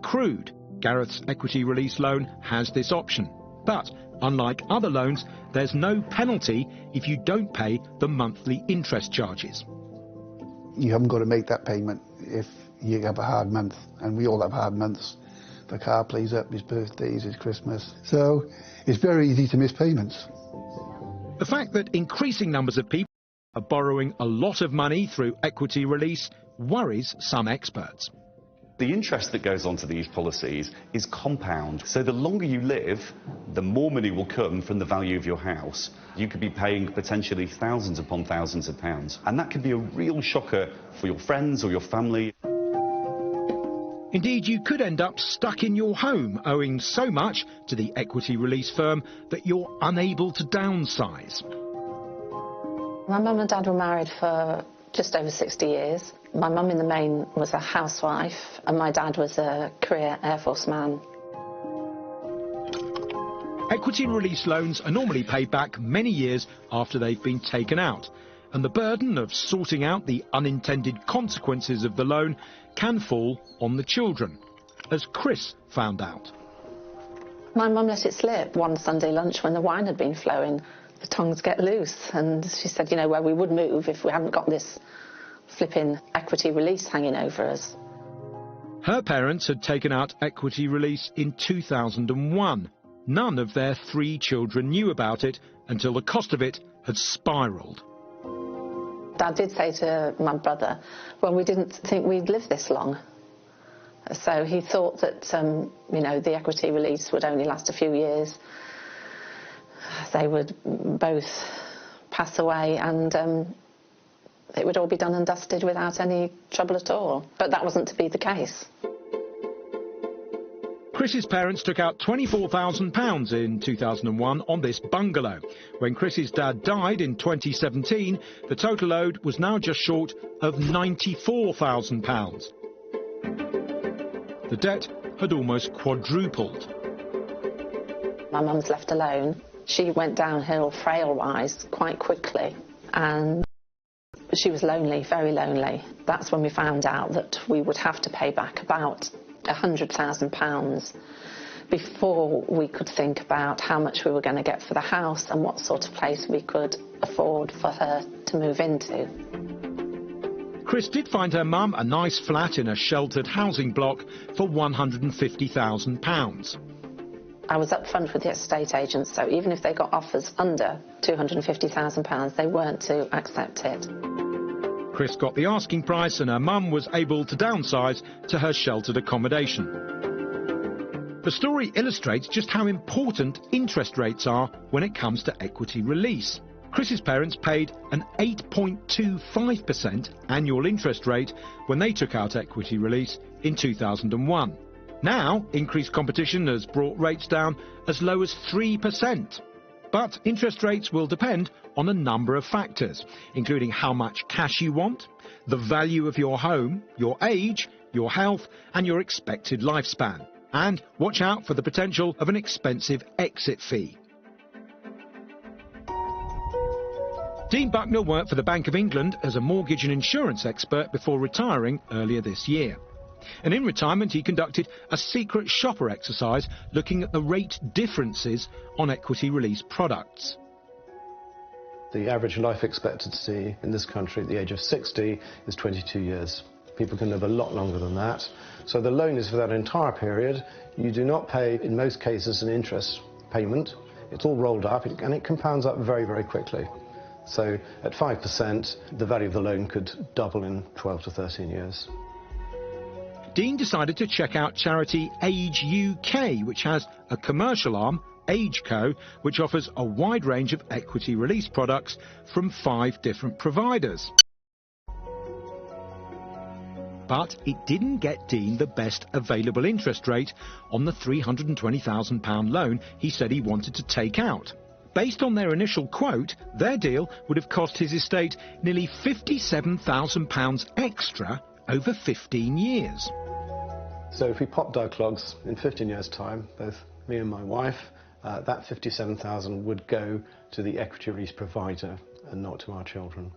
accrued. Gareth's equity release loan has this option. But, unlike other loans, there's no penalty if you don't pay the monthly interest charges. You haven't got to make that payment if you have a hard month, and we all have hard months. The car plays up, his birthdays, his Christmas. So it's very easy to miss payments. The fact that increasing numbers of people are borrowing a lot of money through equity release worries some experts. The interest that goes onto these policies is compound. So the longer you live, the more money will come from the value of your house. You could be paying potentially thousands upon thousands of pounds. And that could be a real shocker for your friends or your family. Indeed, you could end up stuck in your home, owing so much to the equity release firm that you're unable to downsize. My mum and dad were married for just over 60 years. My mum in the main was a housewife and my dad was a career Air Force man. Equity release loans are normally paid back many years after they've been taken out, and the burden of sorting out the unintended consequences of the loan can fall on the children, as Chris found out. My mum let it slip one Sunday lunch when the wine had been flowing. The tongues get loose, and she said, you know, where we would move if we hadn't got this flipping equity release hanging over us. Her parents had taken out equity release in 2001. None of their 3 children knew about it until the cost of it had spiralled. Dad did say to my brother, well, we didn't think we'd live this long. So he thought that, you know, the equity release would only last a few years. They would both pass away and it would all be done and dusted without any trouble at all. But that wasn't to be the case. Chris's parents took out £24,000 in 2001 on this bungalow. When Chris's dad died in 2017, the total owed was now just short of £94,000. The debt had almost quadrupled. My mum's left alone. She went downhill frail-wise quite quickly, and she was lonely, very lonely. That's when we found out that we would have to pay back about £100,000 before we could think about how much we were going to get for the house and what sort of place we could afford for her to move into. Chris did find her mum a nice flat in a sheltered housing block for £150,000. I was up front with the estate agents, so even if they got offers under £250,000, they weren't to accept it. Chris got the asking price and her mum was able to downsize to her sheltered accommodation. The story illustrates just how important interest rates are when it comes to equity release. Chris's parents paid an 8.25% annual interest rate when they took out equity release in 2001. Now, increased competition has brought rates down as low as 3%. But interest rates will depend on a number of factors, including how much cash you want, the value of your home, your age, your health, and your expected lifespan. And watch out for the potential of an expensive exit fee. Dean Bucknell worked for the Bank of England as a mortgage and insurance expert before retiring earlier this year. And in retirement, he conducted a secret shopper exercise looking at the rate differences on equity release products. The average life expectancy in this country at the age of 60 is 22 years. People can live a lot longer than that. So the loan is for that entire period. You do not pay, in most cases, an interest payment. It's all rolled up and it compounds up very, very quickly. So at 5%, the value of the loan could double in 12 to 13 years. Dean decided to check out charity Age UK, which has a commercial arm, AgeCo, which offers a wide range of equity release products from 5 different providers. But it didn't get Dean the best available interest rate on the £320,000 loan he said he wanted to take out. Based on their initial quote, their deal would have cost his estate nearly £57,000 extra over 15 years. So if we popped our clogs in 15 years' time, both me and my wife, that £57,000 would go to the equity release provider and not to our children.